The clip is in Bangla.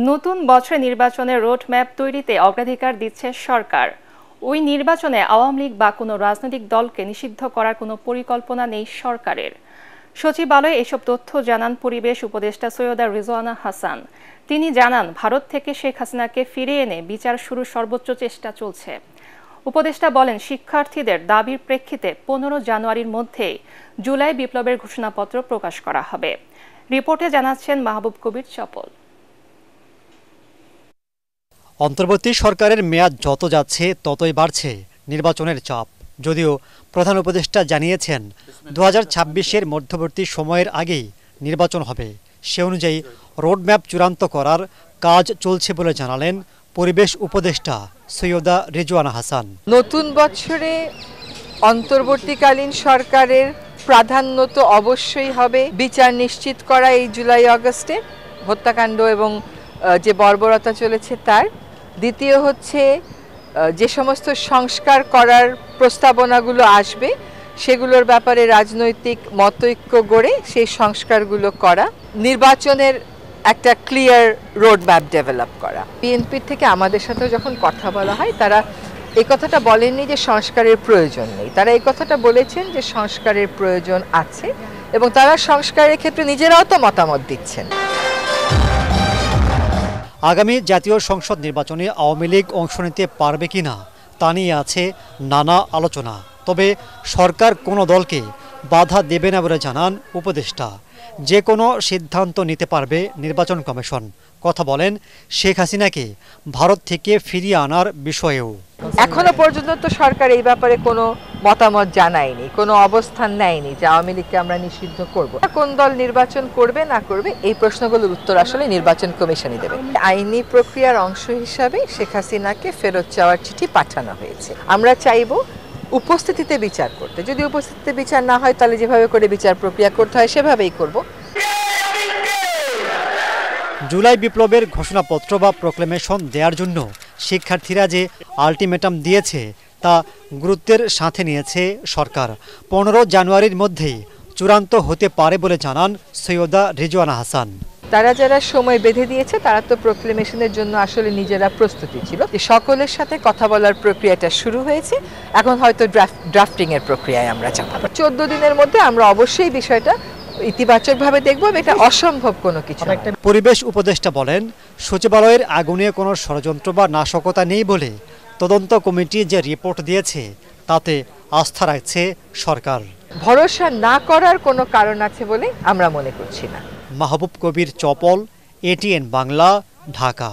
নতুন বছরে নির্বাচনের রোডম্যাপ তৈরিতে অগ্রাধিকার দিচ্ছে সরকার। ওই নির্বাচনে আওয়ামী লীগ বা কোনো রাজনৈতিক দলকে নিষিদ্ধ করার কোনো পরিকল্পনা নেই সরকারের। সচিবালয়ে এসব তথ্য জানান পরিবেশ উপদেষ্টা সৈয়দা রিজওয়ানা হাসান। তিনি জানান, ভারত থেকে শেখ হাসিনাকে ফিরিয়ে এনে বিচার শুরুর সর্বোচ্চ চেষ্টা চলছে। উপদেষ্টা বলেন, শিক্ষার্থীদের দাবির প্রেক্ষিতে 15 জানুয়ারির মধ্যেই জুলাই বিপ্লবের ঘোষণাপত্র প্রকাশ করা হবে। রিপোর্টে জানাচ্ছেন মাহবুব কবির চপল। অন্তর্বর্তী সরকারের মেয়াদ যত যাচ্ছে ততই বাড়ছে নির্বাচনের চাপ। যদিও প্রধান উপদেষ্টা জানিয়েছেন 2026-এর মধ্যবর্তী সময়ের আগেই নির্বাচন হবে। সে অনুযায়ী রোডম্যাপ চূড়ান্ত করার কাজ চলছে বলে জানালেন পরিবেশ উপদেষ্টা সৈয়দা রিজওয়ানা হাসান। নতুন বছরে অন্তর্বর্তীকালীন সরকারের প্রাধান্য তো অবশ্যই হবে বিচার নিশ্চিত করা এই জুলাই আগস্টে হত্যাকাণ্ড এবং যে বর্বরতা চলেছে তার। দ্বিতীয় হচ্ছে যে সমস্ত সংস্কার করার প্রস্তাবনাগুলো আসবে সেগুলোর ব্যাপারে রাজনৈতিক মতৈক্য গড়ে সেই সংস্কারগুলো করা, নির্বাচনের একটা ক্লিয়ার রোডম্যাপ ডেভেলপ করা। বিএনপির থেকে আমাদের সাথে যখন কথা বলা হয় তারা এই কথাটা বলেননি যে সংস্কারের প্রয়োজন নেই, তারা এই কথাটা বলেছেন যে সংস্কারের প্রয়োজন আছে এবং তারা সংস্কারের ক্ষেত্রে নিজেরাও তো মতামত দিচ্ছেন। আগামী জাতীয় সংসদ নির্বাচনে আওয়ামী লীগ অংশ নিতে পারবে কিনা তা নিয়ে আছে নানা আলোচনা। তবে সরকার কোনো দলকে বাধা দেবে না বলে জানান উপদেষ্টা। যে কোনো সিদ্ধান্ত নিতে পারবে নির্বাচন কমিশন। কথা বলেন শেখ হাসিনাকে ভারত থেকে ফিরিয়ে আনার বিষয়েও। এখনো পর্যন্ত তো সরকার এই ব্যাপারে কোনো মতামত জানায়নি, কোনো অবস্থান নেয়নি যে আওয়ামী লীগকে আমরা নিষিদ্ধ করব। কোন দল নির্বাচন করবে না করবে এই প্রশ্নগুলোর উত্তর আসলে নির্বাচন কমিশনই দেবে। আইনি প্রক্রিয়ার অংশ হিসাবে শেখ হাসিনাকে ফেরত চাওয়ার চিঠি পাঠানো হয়েছে। আমরা চাইব উপস্থিতিতে বিচার করতে। যদি উপস্থিতিতে বিচার না হয় তাহলে যেভাবে করে বিচার প্রক্রিয়া করতে হয় সেভাবেই করব। জুলাই বিপ্লবের ঘোষণাপত্র বা প্রোক্লেমেশন দেওয়ার জন্য শিক্ষার্থীরা যে আলটিমেটাম দিয়েছে তা গুরুত্বের সাথে নিয়েছে সরকার। 15 জানুয়ারির মধ্যেই চূড়ান্ত হতে পারে বলে জানান সৈয়দা রিজওয়ানা হাসান। তারা যারা সময় বেঁধে দিয়েছে তারা তো প্রোক্লেমেশনের জন্য আসলে নিজেরা প্রস্তুতি ছিল। সকলের সাথে কথা বলার প্রক্রিয়াটা শুরু হয়েছে, এখন হয়তো ড্রাফটিং এর প্রক্রিয়ায় আমরা যাব। 14 দিনের মধ্যে আমরা অবশ্যই বিষয়টা ইতিবাচকভাবে দেখব, এটা অসম্ভব কোনো কিছু। পরিবেশ উপদেষ্টা বলেন, সচিবালয়ের আগুনে কোনো ষড়যন্ত্র বা নাশকতা নেই বলে তদন্ত কমিটি যে রিপোর্ট দিয়েছে তাতে আস্থা রাখছে সরকার। ভরসা না করার কোনো কারণ আছে বলে আমরা মনে করছি না। মাহবুব কবির চপল, ATN বাংলা, ঢাকা।